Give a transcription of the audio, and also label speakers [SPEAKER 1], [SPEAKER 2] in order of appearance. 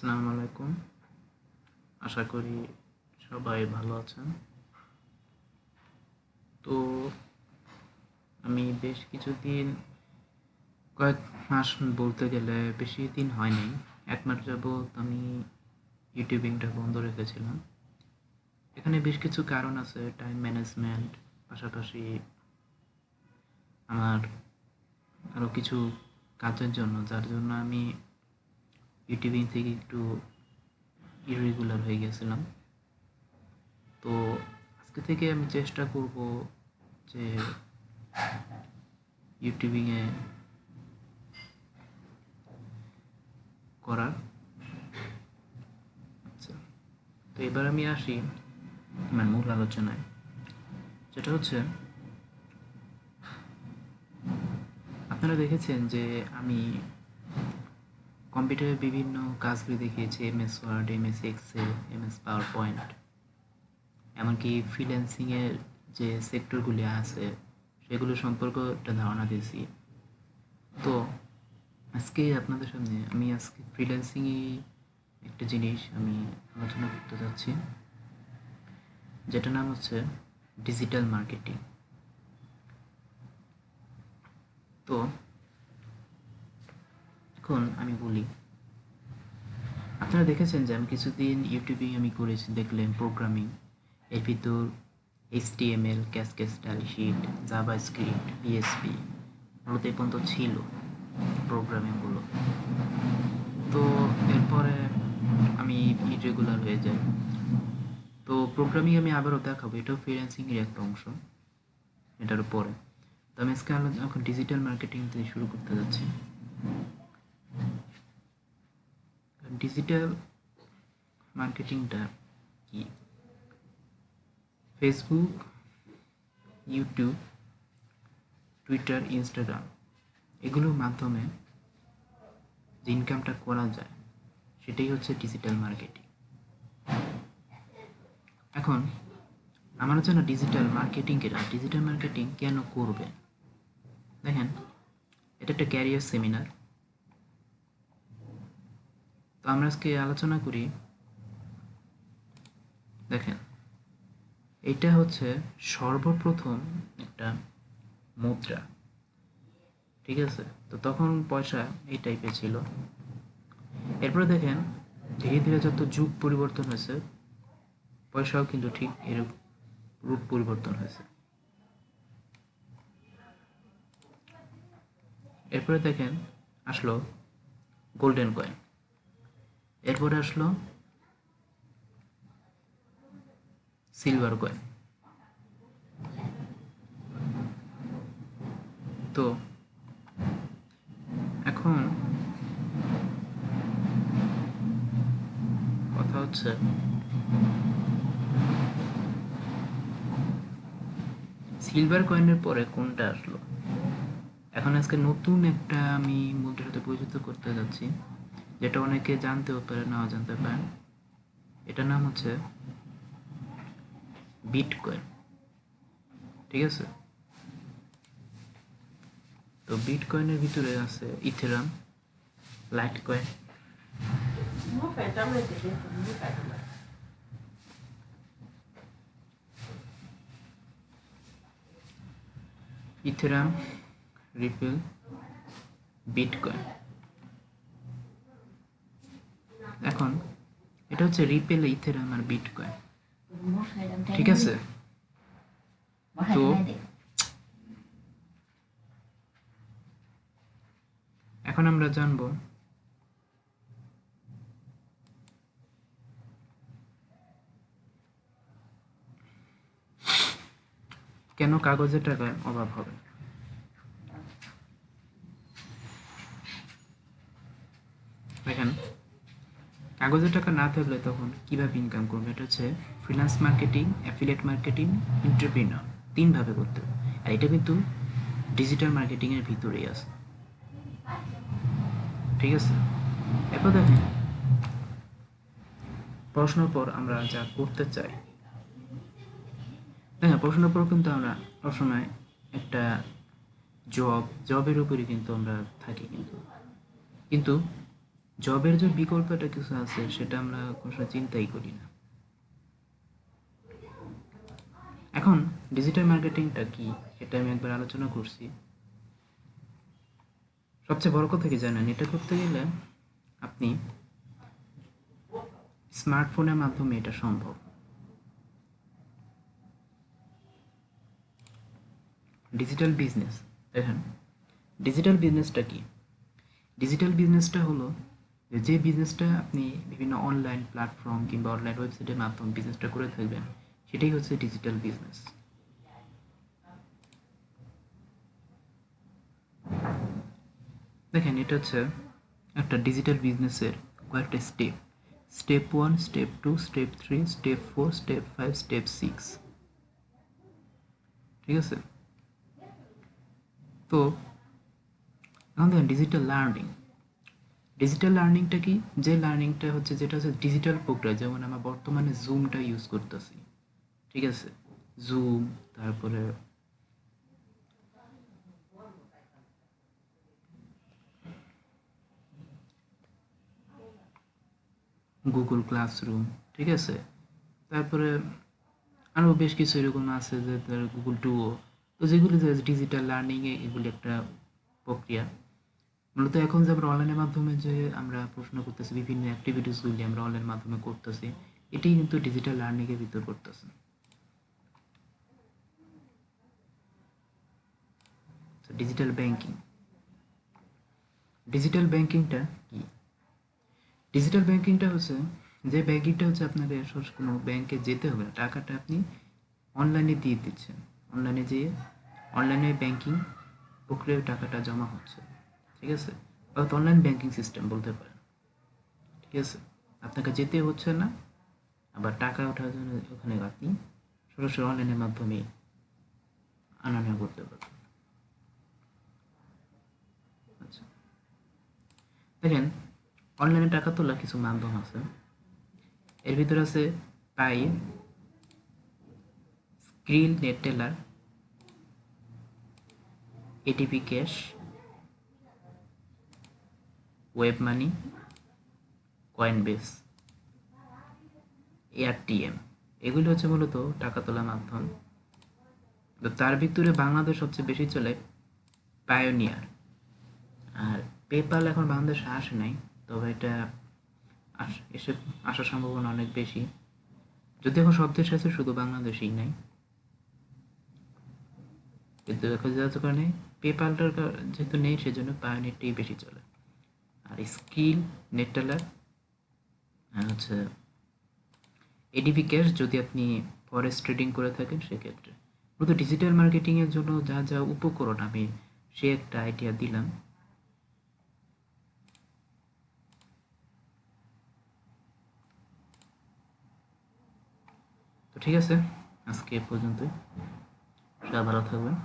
[SPEAKER 1] আসসালামু আলাইকুম। আশা করি সবাই ভালো আছেন। তো আমি বেশ কিছুদিন কয়েক মাস বলতে গেলে বেশি দিন হয়নি। ১ মাস যাবৎ আমি ইউটিউবিংটা বন্ধ রেখেছিলাম। এখানে বেশ কিছু কারণ আছে, টাইম ম্যানেজমেন্ট, পাশাপাশি আমার আরও কিছু কাজের জন্য, যার জন্য আমি ইউটিউবিং থেকে একটু ইররেগুলার হয়ে গেছিলাম। তো আজকে থেকে আমি চেষ্টা করব যে ইউটিউবিংয়ে করার। আচ্ছা, তো এবার আমি আসি আমার মূল আলোচনায়, যেটা হচ্ছে আপনারা দেখেছেন যে আমি কম্পিউটারে বিভিন্ন কাজগুলি দেখিয়েছি, MS word, MS excel, MS power point, এমনকি ফ্রিল্যান্সিংয়ের যে সেক্টরগুলি আছে সেগুলো সম্পর্কেও একটা ধারণা দিয়েছি। তো আজকে আপনাদের সামনে আমি আজকে ফ্রিল্যান্সিংয়ে একটা জিনিস আমি আলোচনা করতে যাচ্ছি, যেটার নাম হচ্ছে ডিজিটাল মার্কেটিং। তো এখন আমি বলি, আপনারা দেখেছেন যে আমি কিছুদিন ইউটিউবিং আমি করেছি, দেখলেন প্রোগ্রামিং, এর ভিতর HTML, cascade style sheet, java script, PSP মূলত এই পর্যন্ত ছিল প্রোগ্রামিংগুলো। তো এরপরে আমি ইরেগুলার হয়ে যাই। তো প্রোগ্রামিং আমি আবারও দেখাবো, এটাও ফ্রিল্যান্সিংয়ের একটা অংশ, এটার উপরে। তো আমি আজকে এখন ডিজিটাল মার্কেটিং দিয়ে শুরু করতে যাচ্ছি। ডিজিটাল মার্কেটিংটা কি? ফেসবুক, ইউটিউব, টুইটার, ইনস্টাগ্রাম এগুলোর মাধ্যমে যে ইনকামটা করা যায় সেটাই হচ্ছে ডিজিটাল মার্কেটিং। এখন আমার জন্য ডিজিটাল মার্কেটিং কেন করবে? দেখেন, এটা একটা ক্যারিয়ার সেমিনার। তো আমরা আজকে আলোচনা করি, দেখেন এটা হচ্ছে সর্বপ্রথম একটা মুদ্রা, ঠিক আছে? তো তখন পয়সা এই টাইপের ছিল। এরপরে দেখেন ধীরে ধীরে যত যুগ পরিবর্তন হয়েছে, পয়সাও কিন্তু ঠিক এরূপ রূপ পরিবর্তন হয়েছে। এরপরে দেখেন আসলো গোল্ডেন কয়েন, এরপরে আসলো সিলভার কয়েন। তো এখন কথা হচ্ছে সিলভার কয়েনের পরে কোনটা আসলো? এখন আজকে নতুন একটা আমি মুদ্রার সাথে পরিচিত করতে যাচ্ছি, যেটা অনেকে জানতেও পারে, নাও জানতে পারেন। এটার নাম হচ্ছে বিটকয়েন, ঠিক আছে? তো বিটকয়েনের ভিতরে আছে Ethereum, light coin, Ethereum, repel, bitcoin. এখন এটা হচ্ছে রিপেল, ইথেরাম আর বিটকয়েন, ঠিক আছে? তো এখন আমরা জানবো কেন কাগজের টাকার অভাব হবে। দেখেন, কাগজের টাকা না থাকলে তখন কিভাবে ইনকাম করবে? এটা হচ্ছে freelance marketing, affiliate marketing, entrepreneur, তিনভাবে করতে হবে। আর এটা কিন্তু ডিজিটাল মার্কেটিংয়ের ভিতরেই আছে, ঠিক আছে? এরপর দেখেন পড়াশোনার পর আমরা যা করতে চাই, দেখেন পড়াশোনার পর কিন্তু আমরা সবসময় একটা জবের উপরই কিন্তু আমরা থাকি, কিন্তু জবের যে বিকল্পটা কিছু আছে সেটা আমরা কোনো সময় চিন্তাই করি না। এখন ডিজিটাল মার্কেটিংটা কি সেটা আমি একবার আলোচনা করছি। সবচেয়ে বড় কথা কি জানেন, এটা করতে গেলে আপনি স্মার্টফোনের মাধ্যমে এটা সম্ভব। ডিজিটাল বিজনেস, দেখেন ডিজিটাল বিজনেসটা কি? ডিজিটাল বিজনেসটা হলো যে বিজনেসটা আপনি বিভিন্ন অনলাইন প্ল্যাটফর্ম কিংবা অনলাইন ওয়েবসাইটের মাধ্যমে বিজনেসটা করে থাকবেন, সেটাই হচ্ছে ডিজিটাল বিজনেস। দেখেন এটা হচ্ছে একটা ডিজিটাল বিজনেসের কয়েকটা step. Step 1, step 2, step 3, step 4, step 5, step 6। ঠিক আছে? তো এখন দেখেন ডিজিটাল লার্নিং। ডিজিটাল লার্নিংটা কি? যে লার্নিংটা হচ্ছে যেটা হচ্ছে ডিজিটাল প্রক্রিয়া, যেমন আমরা বর্তমানে জুমটা ইউজ করতেছি। ঠিক আছে? জুম, তারপরে গুগল ক্লাসরুম, ঠিক আছে? তারপরে আরও বেশ কিছু এরকম আছে যে গুগল ডুও। তো যেগুলি যে ডিজিটাল লার্নিংয়ে এগুলি একটা প্রক্রিয়া। মূলত এখন যে আমরা অনলাইনের মাধ্যমে যে আমরা প্রশ্ন করতেছি, বিভিন্ন অ্যাক্টিভিটিসগুলি আমরা অনলাইনের মাধ্যমে করতেছি, এটাই কিন্তু ডিজিটাল লার্নিংয়ের ভিতর করতেছে। Digital banking. ডিজিটাল ব্যাংকিংটা কি? ডিজিটাল ব্যাংকিংটা হচ্ছে যে ব্যাংকিংটা হচ্ছে আপনাকে কোনো ব্যাংকে যেতে হবে না, টাকাটা আপনি অনলাইনে দিয়ে দিচ্ছেন। অনলাইনে যেয়ে অনলাইনে ব্যাংকিং প্রক্রিয়ায় টাকাটা জমা হচ্ছে। ঠিক আছে? অর্থাৎ অনলাইন ব্যাংকিং সিস্টেম বলতে পারেন। ঠিক আছে? আপনাকে যেতে হচ্ছে না, আবার টাকা ওঠার জন্য ওখানে আপনি সরাসরি অনলাইনের মাধ্যমে আনা নেওয়া করতে পারবেন। আচ্ছা, দেখেন অনলাইনে টাকা তোলার কিছু মাধ্যম আছে। এর ভিতরে আছে পাই, Skrill, Neteller, ATP cash, WebMoney, Coinbase, ARTM. এগুলি হচ্ছে মূলত টাকা তোলার মাধ্যম। তো তার ভিতরে বাংলাদেশ সবচেয়ে বেশি চলে পায়োনিয়ার। আর পেপাল এখন বাংলাদেশে আসে নাই, তবে এটা এসে আসার সম্ভাবনা অনেক বেশি। যদি এখন সব দেশে আছে, শুধু বাংলাদেশেই নাই। কিন্তু এখন যার কারণে পেপালটার যেহেতু নেই, সেজন্য পায়োনিয়ারটাই বেশি চলে। আর স্কিল, নেটটেলার, আর হচ্ছে এডিপি ক্যাশ যদি আপনি ফরেক্স ট্রেডিং করে থাকেন সেক্ষেত্রে। মূলত ডিজিটাল মার্কেটিংয়ের জন্য যা যা উপকরণ আমি সে একটা আইডিয়া দিলাম। তো ঠিক আছে, আজকে এ পর্যন্তই। সবাই ভালো থাকবেন।